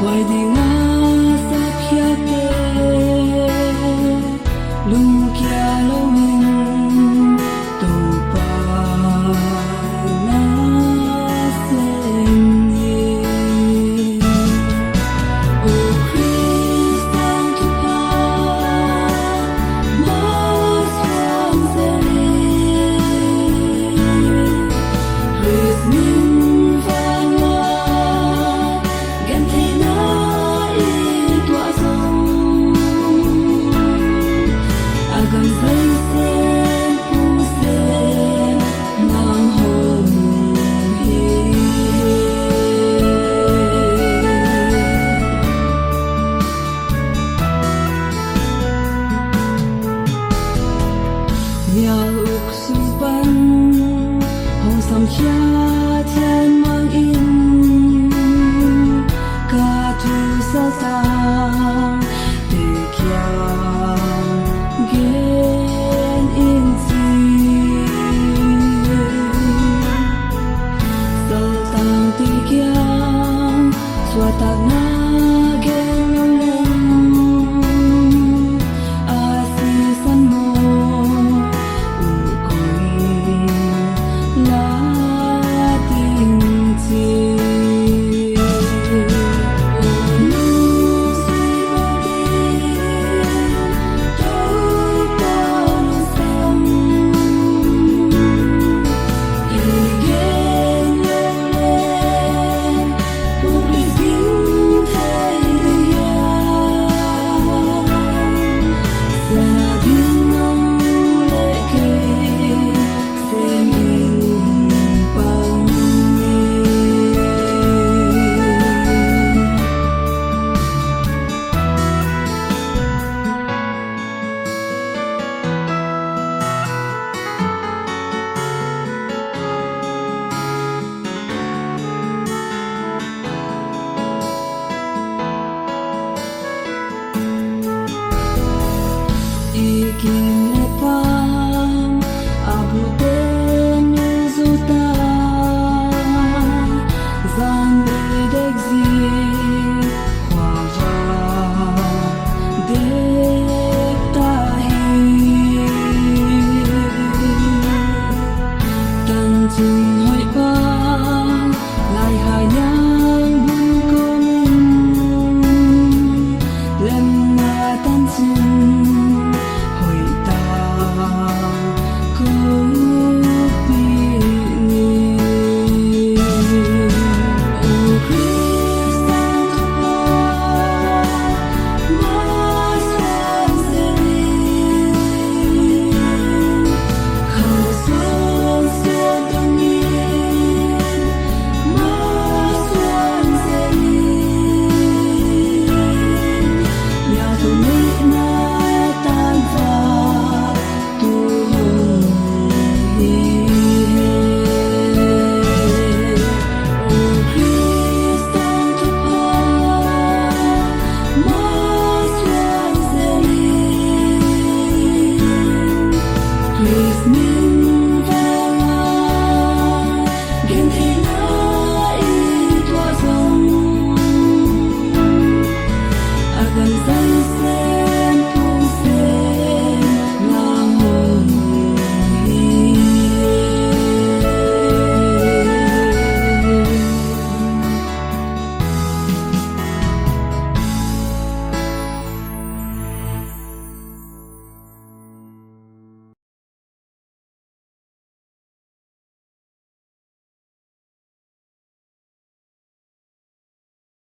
Hoài thì ngã sắp khía tê lung kia lâu mình tàu pa na sen ye O Christ to pa mas from zeli Christ min van wa gan thế na y tỏa sông agan say sen pu sen nang hồng hi nhà uk xung quanh hồng sầm chia thiên mang in ca thu sa sang để kia gen in si sal tang ti kia xua tak na gen long lem a si san mo u koi la ting chi Ikin